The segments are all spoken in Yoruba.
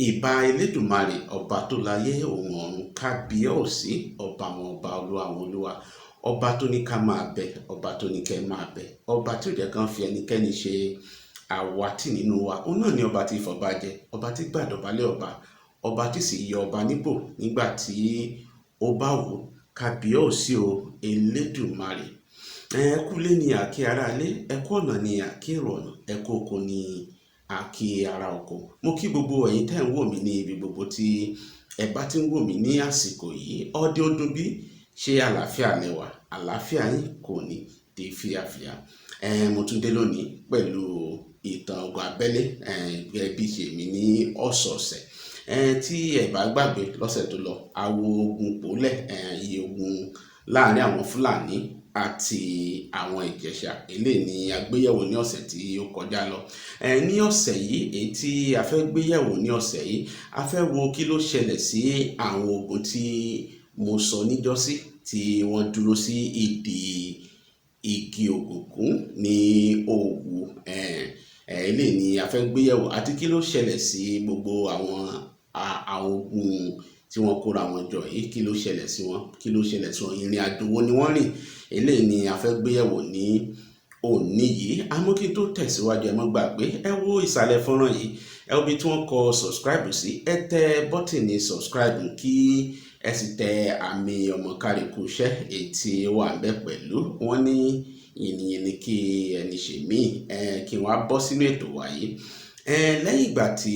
Ìbà Elédùmarè ọba tó láyé òun ọ̀run kábíyèsí ọba àwọn ọba olúwa àwọn olúwa ọba tó ní ká máa bẹ ọba tó ní kẹ́ máa bẹ ọba tí ò jẹ́ kán fi ẹnikẹ́ni ṣe àwátì nínú wa òun náà ni ọba tí fọba jẹ ọba tí gbàdọ̀bálẹ̀ ọba tí sì yọ ọba nípò nígbà tí ó bá wù kábíyèsí o Elédùmarè. Ẹ kúlé ni àkí aráalé, ẹ kú ọ̀nà ni àkí ìrọ̀nà, ẹ kú oko ni àkí ara oko. Mo kí gbogbo ẹ̀yin tẹ́ ń wò mí ní ibi gbogbo tí ẹ bá ti ń wò mí ní àsìkò yìí. Ọdẹ ọdún bí ṣe àlàáfíà lẹ́wà, àlàáfíà yín kò ní di fíafíà. Mo tún dé lónìí pẹ̀lú ìtàn ogun abẹ́lé gẹ́gẹ́ bí ṣe mi ní ọ̀sọ̀ọ̀sẹ̀. Tí ẹ bá gbàgbé lọ́sẹ̀ tó lọ, a wo ogun pòólẹ̀, iye ogun láàrin àwọn Fúlàní àti àwọn Ìjẹ̀ṣà. Eléyìí ni a gbéyẹ̀wò ní ọ̀sẹ̀ tí ó kọjá lọ. Ní ọ̀sẹ̀ yìí, èyí tí a fẹ́ gbéyẹ̀wò ní ọ̀sẹ̀ yìí, a fẹ́ wo kí ló ṣẹlẹ̀ sí àwọn ogun tí mo sọ níjọ́sí tí wọ́n dúró sí ìdí igi ògùnkùn ní Òwu. Eléyìí ni a fẹ́ gbéyẹ̀wò àti kí ló ṣẹlẹ̀ sí gbogbo àwọn ogun tí wọ́n kóra wọn jọ yìí, kí ló ṣẹlẹ̀ sí wọn, ìrìn àjò wo ni wọ́n rìn. Eléyìí ni a fẹ́ gbéyẹ̀wò ní òní yìí. Àmọ́ kí n tó tẹ̀síwájú, ẹ má gbàgbé, ẹ wo ìsàlẹ̀ fọ́nrán yìí, ẹ wo ibi tí wọ́n kọ subscribe sí, ẹ tẹ bọ́tìnì subscribe kí ẹ sì tẹ àmì ọmọ káríkù iṣẹ́ èyí tí ó wà ńbẹ̀ pẹ̀lú. Wọ́n ní yìnyín ni kí ẹni ṣe mí, kí wọ́n á bọ́ sínú ètò wa yìí. Lẹ́yìn ìgbà tí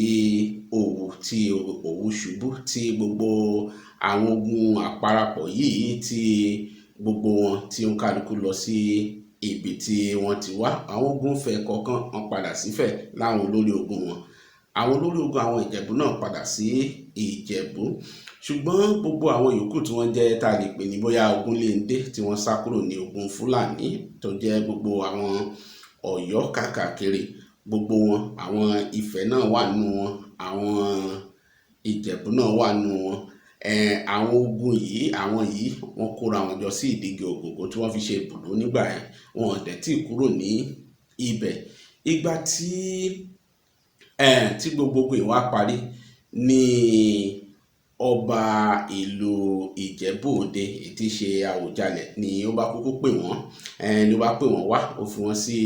Òwu ṣubú, tí gbogbo àwọn ogun àparapọ̀ yìí tí gbogbo wọn tí ó ń kálukú lọ sí ibi tí wọ́n ti wá, àwọn ogun Ifẹ̀ kọ̀ọ̀kan wọ́n padà sífẹ̀ láwọn olórí ogun wọn. Àwọn olórí ogun àwọn Ìjẹ̀bú náà padà sí Ìjẹ̀bú. Ṣùgbọ́n gbogbo àwọn yòókù tí wọ́n jẹ́ tá a lè pè ní bóyá Ogunléndé tí wọ́n sá kúrò ní ogun Fúlàní tó jẹ́ gbogbo àwọn Ọ̀yọ́ káàkiri, gbogbo wọn, àwọn Ifẹ̀ náà wà nínú wọn, àwọn Ìjẹ̀bú náà wà nínú wọn. Àwọn ogun yìí, wọ́n kóra wọn jọ sí ìdígi ògògó tí wọ́n fi ṣe ibùdó nígbà yẹn. Wọn ò dẹ̀ tí kúrò ní ibẹ̀. Ìgbà tí gbogbo ìwà parí ni ọba ìlú Ìjẹ̀bú Òde tí ṣe Àwùjalẹ̀ ni ó bá kúkú pè wọ́n, ló bá pè wọ́n wá, ó fi wọ́n sí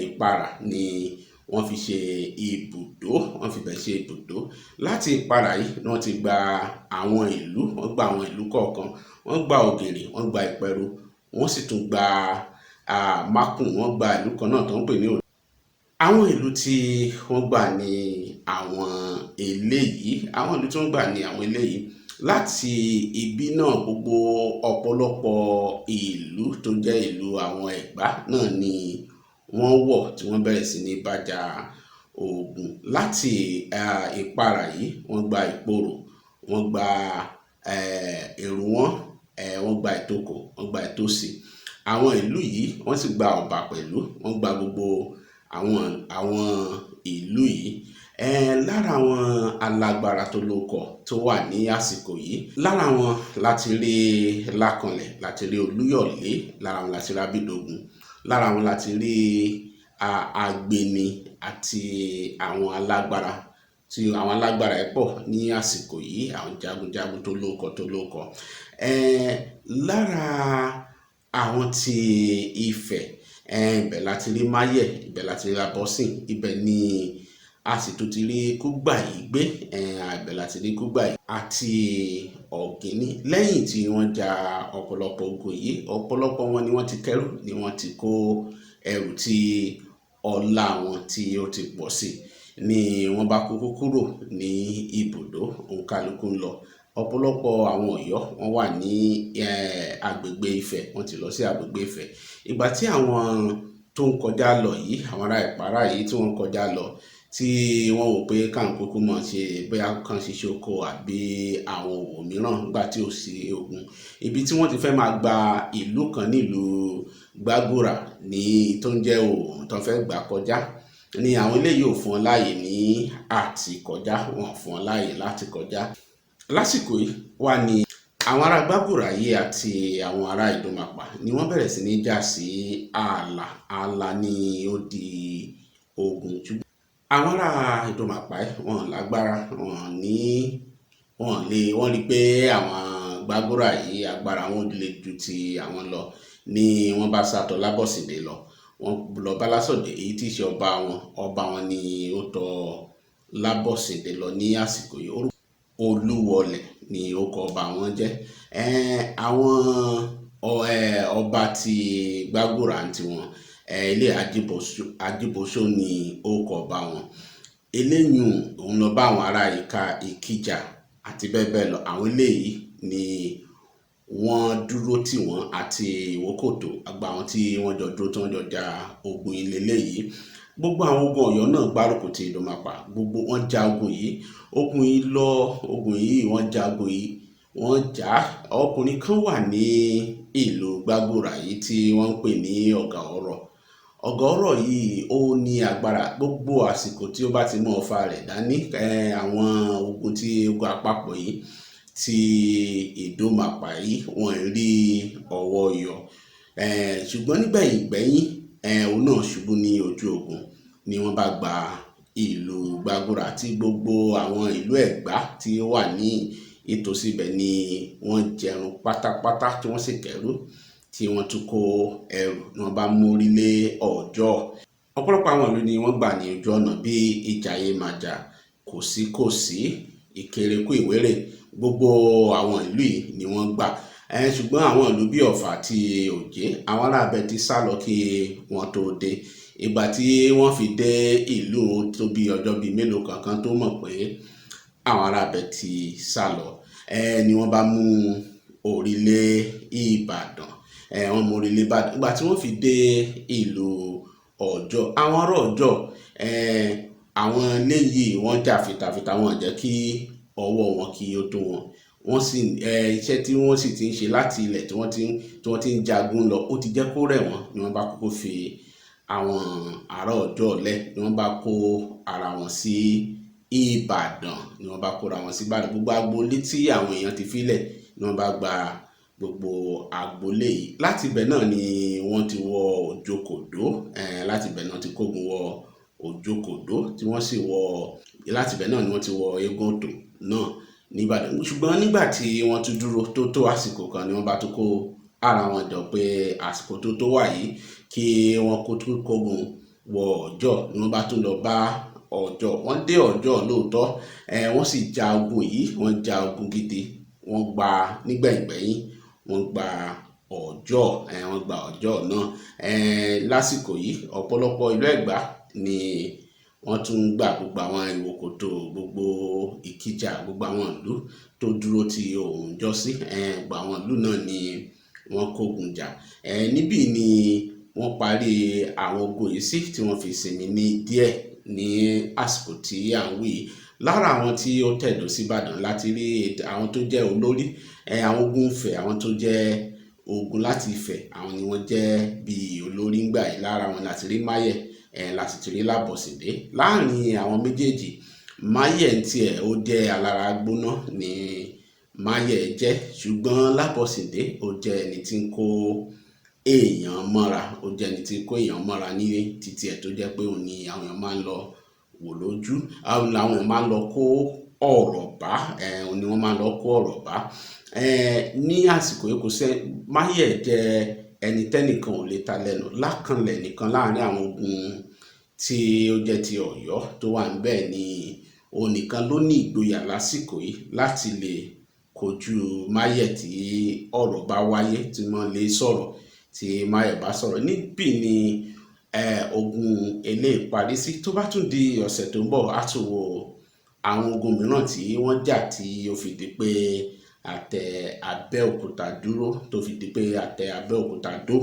Ìparà ni wọ́n fi ṣe ibùdó, wọ́n fi bẹ̀ ṣe ibùdó. Láti Ìparà yìí ni wọ́n ti gba àwọn ìlú, wọ́n gba àwọn ìlú kọ̀ọ̀kan, wọ́n gba Ògèrè, wọ́n gba Ìpẹ̀rù, wọ́n sì tún gba Mákùn, wọ́n gba ìlú kan náà tó ń pè ní Òde. Àwọn ìlú tí wọ́n gbà ní àwọn eléyìí, láti ibi náà gbogbo ọ̀pọ̀lọpọ̀ ìlú tó jẹ́ ìlú àwọn Ẹ̀gbá náà ni wọ́n wọ̀ tí wọ́n bẹ̀rẹ̀ sí ní bájà ogun. Láti Ìparà yìí wọ́n gba Ìporò, wọ́n gba Èrúwọ́n, wọ́n gba Ìtòkò, wọ́n gba Ìtòsì. Àwọn ìlú yìí wọ́n sì gba Ọ̀bà pẹ̀lú, wọ́n gba gbogbo àwọn ìlú yìí. Lára àwọn alágbára tó lóko tó wà ní àsìkò yìí, lára wọn láti rí Lákànlẹ̀, láti rí Olúyọ̀lé, lára wọn láti rí Abídògún, lára wọn láti rí Agbeni àti àwọn alágbára ẹ̀ pọ̀ ní àsìkò yìí, àwọn jagunjagun tó lóko. Lára àwọn tí Ifẹ̀, ibẹ̀ láti rí Máyẹ̀, ibẹ̀ láti rí Abọ́sìn, ibẹ̀ ni a sì tún ti rí Kúgbàyígbé, ibẹ̀ láti rí Kúgbàyí àti Ọ̀gíní. Lẹ́yìn tí wọ́n ja ọ̀pọ̀lọpọ̀ ogun yìí, ọ̀pọ̀lọpọ̀ wọn ni wọ́n ti kẹ́rù, ni wọ́n ti kó ẹrù tí ọlá wọn tí ó ti pọ̀ sí, ni wọ́n bá kúkú kúrò ní ibùdó, òǹkálukú ń lọ. Ọ̀pọ̀lọpọ̀ àwọn Ọ̀yọ́ wọ́n wà ní agbègbè Ifẹ̀, wọ́n ti lọ sí agbègbè Ifẹ̀. Ìgbà tí àwọn tó ń kọjá lọ yìí, àwọn ará Ìparà yìí tí wọ́n kọjá lọ, tí wọ́n wò pé káwọn kúkú mọ̀ ṣe bóyá kàn ṣiṣẹ́ oko àbí àwọn òwò mìíràn nígbà tí ò sí ogun. Ibi tí wọ́n ti fẹ́ máa gba ìlú kan nílùú Gbàgùrà ní tó ń jẹ́ Òwò tó fẹ́ gbà kọjá ni àwọn eléyìí ò fún wọn láàyè ní àti kọjá, wọn ò fún wọn láàyè láti kọjá. Lásìkò yìí wà ní àwọn ará Gbàgùrà yìí àti àwọn ará Ìdúmàpà ni wọ́n bẹ̀rẹ̀ sí ní jà sí ààlà ni ó di ogun. àwọn ará Ìdòmàpá wọn lágbára, wọ́n rí pé àwọn Gbàgórà yìí agbára wọn lè ju ti àwọn lọ ni wọ́n bá sátọ Lábọ̀sídé lọ. Wọ́n lọ bá Lásọ̀dé èyí tí í ṣe ọba wọn ni ó tọ̀ Lábọ̀sídé lọ ní àsìkò yìí. Olúwọlẹ̀ ni orúkọ ọba wọn jẹ́. Àwọn ọba ti Gbàgórà tiwọn ilé Àjíbóṣó ni orúkọ ọba wọn. Eléyìí òun lọ bá àwọn ará Ìkìjà àti bẹ́ẹ̀ bẹ́ẹ̀ lọ. Àwọn eléyìí ni wọ́n dúró tì wọ́n àti Ìwókòtó, àgbà wọn tí wọ́n jọ dúró tí wọ́n jọ ja ogun ilé léyìí. Gbogbo àwọn ogun Ọ̀yọ́ náà gbárùkù ti Ìdòmàpá, gbogbo wọn ja ogun yìí. Wọ́n ja ogun yìí, wọ́n jà. Ọkùnrin kan wà ní ìlú Gbàgórà yìí tí wọ́n ń pè ní Ọ̀gàọ̀rọ̀. Ọ̀gàọ̀rọ̀ yìí ó ní agbára. Gbogbo àsìkò tí ó bá ti mú ọfà rẹ̀ dání, àwọn ogun àpapọ̀ yìí ti Ìdòmàpá yìí wọ́n rí ọwọ́ yọ. Ṣùgbọ́n nígbẹ̀yìn òun náà ṣubú ní ojú ogun ni wọ́n bá gba ìlú Gbàgórà, tí gbogbo àwọn ìlú Ẹ̀gbá tí ó wà ní ìtòsí ibẹ̀ ni wọ́n jẹrun pátápátá, tí wọ́n sì kẹ́rù, tí wọ́n tún kó ẹrù ni wọ́n bá mórí lé Ọ̀jọ́. Ọ̀pọ̀lọpọ̀ àwọn ìlú ni wọ́n gbà ní ojú ọ̀nà bíi Ìjàyè Màjà, Kòsíkòsí, Ìkérékù, Ìwéré. Gbogbo àwọn ìlú yìí ni wọ́n gbà. Ṣùgbọ́n àwọn ìlú bíi Ọ̀fà àti Òjé, àwọn ará ibẹ̀ ti sá lọ kí wọ́n tó dé. Ìgbà tí wọ́n fi dé ìlú tó bí ọjọ́ bíi mélòó kankan tó mọ̀ pé àwọn ará ibẹ̀ ti sá lọ, ni wọ́n bá mú orílé Ìbàdàn. Wọ́n mú orílé Ìbàdàn. Ìgbà tí wọ́n fi dé ìlú Ọ̀jọ́, àwọn ará Ọ̀jọ́, àwọn eléyìí wọ́n jà fìtàfìtà, wọn jẹ́ kí ọwọ́ wọn kí ó tó wọn. Wọ́n sì iṣẹ́ tí wọ́n sì ti ń ṣe láti ilẹ̀ tí wọ́n ti ń jagun lọ, ó ti jẹ́ kó rẹ̀ wọ́n, ni wọ́n bá kókó fi àwọn ará Ọ̀jọ́ lẹ̀, ni wọ́n bá kó ara wọn sí Ìbàdàn, ni wọ́n bá kóra wọn sí Ìbàdàn. Gbogbo agboolé tí àwọn èèyàn ti fílẹ̀ ni wọ́n bá gba gbogbo agboolé yìí. Láti ibẹ̀ náà ni wọ́n ti wọ Òjòkòdó, láti ibẹ̀ náà ti kógun wọ Òjòkòdó, tí wọ́n sì láti ibẹ̀ náà ni wọ́n ti wọ Egúntò náà ní Ìbàdàn. Ṣùgbọ́n nígbà tí wọ́n tún dúró tó àsìkò kan, ni wọ́n bá tún kó ara wọn jọ pé àsìkò tó wà yìí kí wọ́n kógun wọ Ọ̀jọ́, ni wọ́n bá tún lọ bá Ọ̀jọ́. Wọ́n dé Ọ̀jọ́ lóòótọ́, wọ́n sì ja ogun yìí, wọ́n ja ogun gidi. Wọ́n gba nígbẹ̀yìn wọ́n gba Ọ̀jọ́, wọ́n gba Ọ̀jọ́ náà. Lásìkò yìí ọ̀pọ̀lọpọ̀ ìlú Ẹ̀gbá ni wọ́n tún gbà, gbogbo àwọn Ìwòkòtó, gbogbo Ìkìjà, gbogbo àwọn ìlú tó dúró ti Òǹjọ́sí, gbogbo àwọn ìlú náà ni wọ́n kógun jà. Níbí ni wọ́n parí àwọn ogun yìí sí, tí wọ́n fi sinmi ní díẹ̀ ní àsìkò tí à ń wí. Lára àwọn tí ó tẹ̀dó sí Ìbàdàn láti rí àwọn tó jẹ́ olórí, àwọn ogun Ifẹ̀, àwọn tó jẹ́ ogun láti Ifẹ̀, àwọn ni wọ́n jẹ́ bí olórí ńgbà yìí. Lára wọn láti rí Máyẹ̀, láti ti rí Lábọ̀sídé. Láàrin àwọn méjèèjì, Máyẹ̀ tiẹ̀ ó jẹ́ alára gbóná ni Máyẹ̀ jẹ́, ṣùgbọ́n Lábọ̀sídé ó jẹ́ ẹni tí ń kó èèyàn mọ́ra, ní títí ẹ̀, tó jẹ́ pé òun ni àwọn èèyàn máa ń lọ wò lójú, àwọn èèyàn máa ń lọ kó ọ̀rọ̀ bá, òun ni wọ́n máa ń lọ kó ọ̀rọ̀ bá. Ní àsìkò yìí Máyẹ̀ jẹ́ ẹni tẹ́nìkan ò lè ta lẹ́nu, lákànlẹ̀ nìkan láàrin àwọn ogun tí ó jẹ́ ti Ọ̀yọ́ tó wà níbẹ̀, ni òun nìkan ló ní ìgboyà lásìkò yìí láti lè kojú Máyẹ̀ tí ọ̀rọ̀ bá wáyé, tí wọ́n lè sọ̀rọ̀, tí Máyẹ̀ bá sọ̀rọ̀. Níbí ni ogun eléyìí parí sí. Tó bá tún di ọ̀sẹ̀ tó ń bọ̀, á tún wo àwọn ogun mìíràn tí wọ́n jà, tí ó fi di pé àtẹ Abẹ́òkúta dúró, tó fi di pé àtẹ Abẹ́òkúta dó.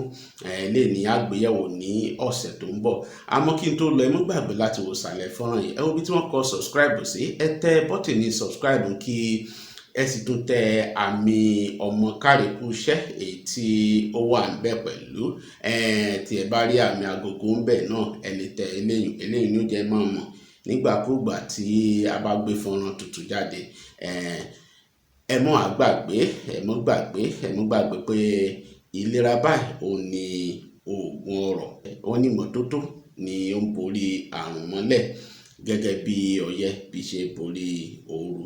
Eléyìí ni àgbéyẹ̀wò ní ọ̀sẹ̀ tó ń bọ̀. Àmọ́ kí n tó lọ, ẹ má gbàgbé láti wo ìsàlẹ̀ fọ́nrán yìí, ẹ wo bí tí wọ́n kọ subscribe sí, ẹ tẹ bọ́tìnì subscribe, kí ẹ sì tún tẹ àmì ọmọ kárìkú iṣẹ́ èyí tí ó wà níbẹ̀ pẹ̀lú. Tí ẹ bá rí àmì agogo ńbẹ̀ náà, ẹ lè tẹ eléyìí ni ó jẹ́ máa mọ̀ nígbàkúùgbà tí a bá gbé fọ́nrán tuntun jáde. Ẹ mọ́ gbàgbé pé ìlera báyìí òun ni oògùn ọrọ̀. Wọ́n ní ìmọ́tótó ni ó ń borí àrùn mọ́lẹ̀. gẹ́gẹ́ bí ọyẹ́ bí ṣe borí ooru